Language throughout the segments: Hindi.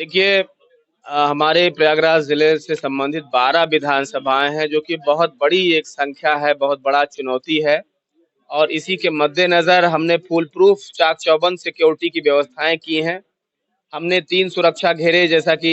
देखिए हमारे प्रयागराज ज़िले से संबंधित 12 विधानसभाएँ हैं, जो कि बहुत बड़ी एक संख्या है, बहुत बड़ा चुनौती है और इसी के मद्देनज़र हमने फुल प्रूफ चाक-चौबंद सिक्योरिटी की व्यवस्थाएँ की हैं। हमने 3 सुरक्षा घेरे जैसा कि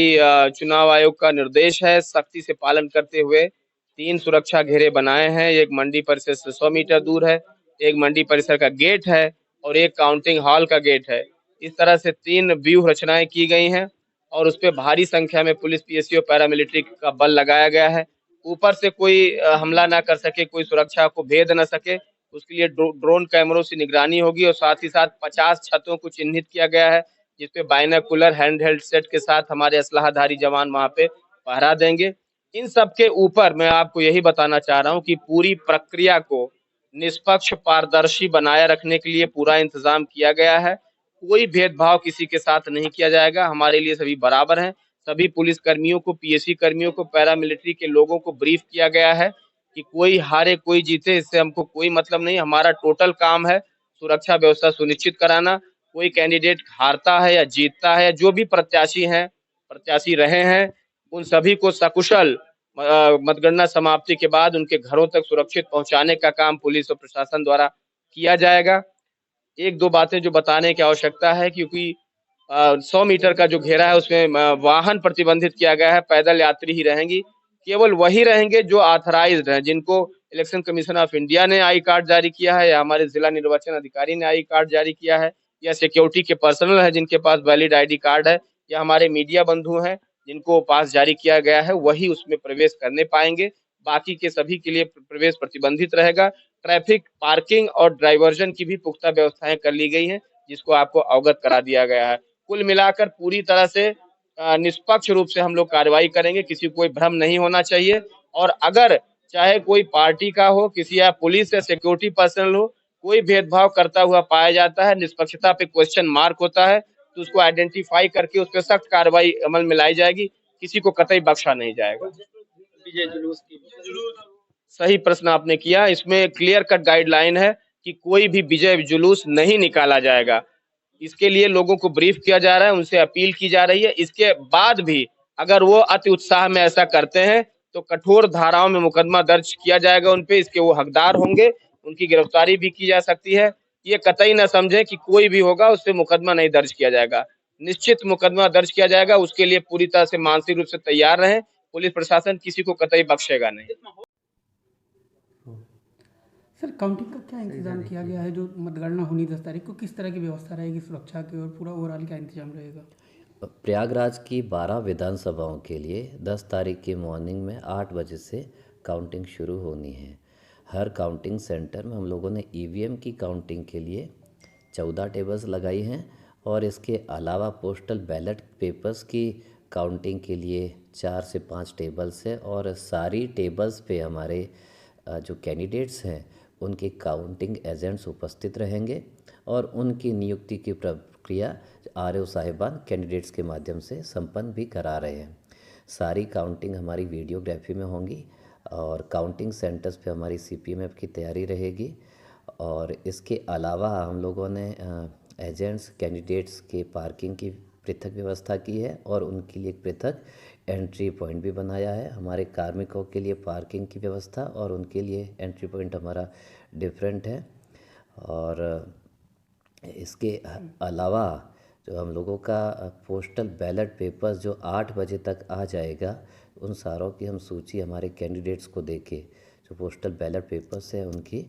चुनाव आयोग का निर्देश है, सख्ती से पालन करते हुए 3 सुरक्षा घेरे बनाए हैं। एक मंडी परिसर से 100 मीटर दूर है, एक मंडी परिसर का गेट है और एक काउंटिंग हॉल का गेट है। इस तरह से 3 व्यूह रचनाएँ की गई हैं और उसपे भारी संख्या में पुलिस, पीएसी और पैरामिलिट्री का बल लगाया गया है। ऊपर से कोई हमला ना कर सके, कोई सुरक्षा को भेद ना सके, उसके लिए ड्रोन कैमरों से निगरानी होगी और साथ ही साथ 50 छतों को चिन्हित किया गया है, जिसपे बाइनोकुलर हैंड हेल्ड सेट के साथ हमारे असलहाधारी जवान वहाँ पे पहरा देंगे। इन सब के ऊपर मैं आपको यही बताना चाह रहा हूँ कि पूरी प्रक्रिया को निष्पक्ष, पारदर्शी बनाए रखने के लिए पूरा इंतज़ाम किया गया है। कोई भेदभाव किसी के साथ नहीं किया जाएगा, हमारे लिए सभी बराबर हैं। सभी पुलिस कर्मियों को, पीएसी कर्मियों को, पैरामिलिट्री के लोगों को ब्रीफ किया गया है कि कोई हारे, कोई जीते, इससे हमको कोई मतलब नहीं। हमारा टोटल काम है सुरक्षा व्यवस्था सुनिश्चित कराना। कोई कैंडिडेट हारता है या जीतता है, जो भी प्रत्याशी हैं, प्रत्याशी रहे हैं, उन सभी को सकुशल मतगणना समाप्ति के बाद उनके घरों तक सुरक्षित पहुंचाने का काम पुलिस और प्रशासन द्वारा किया जाएगा। 1-2 बातें जो बताने की आवश्यकता है क्योंकि 100 मीटर का जो घेरा है उसमें वाहन प्रतिबंधित किया गया है, पैदल यात्री ही रहेंगी। केवल वही रहेंगे जो ऑथराइज्ड हैं, जिनको इलेक्शन कमीशन ऑफ इंडिया ने आई कार्ड जारी किया है या हमारे जिला निर्वाचन अधिकारी ने आई कार्ड जारी किया है या सिक्योरिटी के पर्सनल है जिनके पास वैलिड आईडी कार्ड है या हमारे मीडिया बंधु हैं जिनको पास जारी किया गया है, वही उसमें प्रवेश करने पाएँगे। बाकी के सभी के लिए प्रवेश प्रतिबंधित रहेगा। ट्रैफिक, पार्किंग और डायवर्जन की भी पुख्ता व्यवस्थाएँ कर ली गई हैं, जिसको आपको अवगत करा दिया गया है। कुल मिलाकर पूरी तरह से निष्पक्ष रूप से हम लोग कार्रवाई करेंगे, किसी को कोई भ्रम नहीं होना चाहिए और अगर चाहे कोई पार्टी का हो, किसी या पुलिस या सिक्योरिटी पर्सनल हो, कोई भेदभाव करता हुआ पाया जाता है, निष्पक्षता पे क्वेश्चन मार्क होता है, तो उसको आइडेंटिफाई करके उस पे सख्त कार्रवाई अमल में लाई जाएगी, किसी को कतई बख्शा नहीं जाएगा। विजय जुलूस की सही प्रश्न आपने किया, इसमें क्लियर कट गाइडलाइन है कि कोई भी विजय जुलूस नहीं निकाला जाएगा। इसके लिए लोगों को ब्रीफ किया जा रहा है, उनसे अपील की जा रही है। इसके बाद भी अगर वो अति उत्साह में ऐसा करते हैं, तो कठोर धाराओं में मुकदमा दर्ज किया जाएगा उन पे, इसके वो हकदार होंगे, उनकी गिरफ्तारी भी की जा सकती है। ये कतई न समझें कि कोई भी होगा उससे मुकदमा नहीं दर्ज किया जाएगा। निश्चित मुकदमा दर्ज किया जाएगा, उसके लिए पूरी तरह से मानसिक रूप से तैयार रहें। पुलिस प्रशासन किसी को कतई बख्शेगा नहीं। सर काउंटिंग का क्या इंतजाम किया गया है? जो मतगणना होनी 10 तारीख को, किस तरह की व्यवस्था रहेगी सुरक्षा की और पूरा ओवरऑल क्या इंतजाम रहेगा? प्रयागराज की 12 विधानसभाओं के लिए 10 तारीख की मॉर्निंग में 8 बजे से काउंटिंग शुरू होनी है। हर काउंटिंग सेंटर में हम लोगों ने ईवीएम की काउंटिंग के लिए 14 टेबल्स लगाई हैं और इसके अलावा पोस्टल बैलेट पेपर्स की काउंटिंग के लिए 4 से 5 टेबल्स है और सारी टेबल्स पे हमारे जो कैंडिडेट्स हैं उनके काउंटिंग एजेंट्स उपस्थित रहेंगे और उनकी नियुक्ति की प्रक्रिया आरओ साहिबान कैंडिडेट्स के माध्यम से संपन्न भी करा रहे हैं। सारी काउंटिंग हमारी वीडियोग्राफी में होंगी और काउंटिंग सेंटर्स पे हमारी सीपीएमएफ की तैयारी रहेगी और इसके अलावा हम लोगों ने एजेंट्स कैंडिडेट्स के पार्किंग की पृथक व्यवस्था की है और उनके लिए एक पृथक एंट्री पॉइंट भी बनाया है। हमारे कार्मिकों के लिए पार्किंग की व्यवस्था और उनके लिए एंट्री पॉइंट हमारा डिफरेंट है और इसके अलावा जो हम लोगों का पोस्टल बैलेट पेपर्स जो 8 बजे तक आ जाएगा, उन सारों की हम सूची हमारे कैंडिडेट्स को देके जो पोस्टल बैलेट पेपर्स है उनकी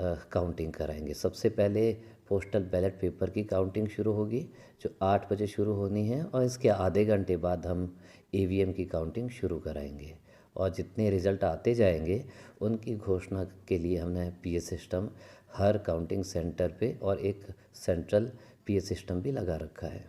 काउंटिंग कराएंगे। सबसे पहले पोस्टल बैलेट पेपर की काउंटिंग शुरू होगी जो 8 बजे शुरू होनी है और इसके आधे घंटे बाद हम ईवीएम की काउंटिंग शुरू कराएंगे और जितने रिज़ल्ट आते जाएंगे उनकी घोषणा के लिए हमने पीए सिस्टम हर काउंटिंग सेंटर पे और एक सेंट्रल पीए सिस्टम भी लगा रखा है।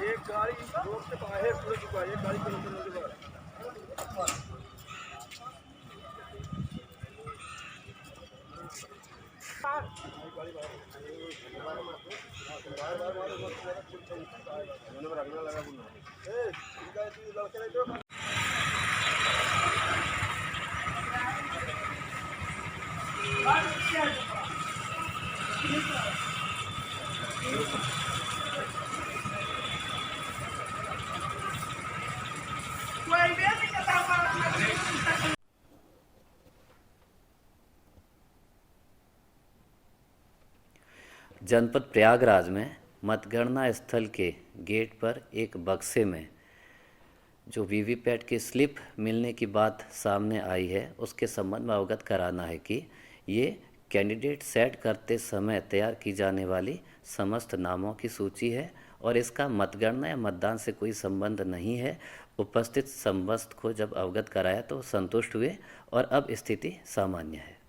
एक गाड़ी रोड से बाहर पूरे चुका है, एक गाड़ी के नंबर जनपद प्रयागराज में मतगणना स्थल के गेट पर एक बक्से में जो वीवीपैट की स्लिप मिलने की बात सामने आई है, उसके संबंध में अवगत कराना है कि ये कैंडिडेट सेट करते समय तैयार की जाने वाली समस्त नामों की सूची है और इसका मतगणना या मतदान से कोई संबंध नहीं है। उपस्थित समस्त को जब अवगत कराया तो संतुष्ट हुए और अब स्थिति सामान्य है।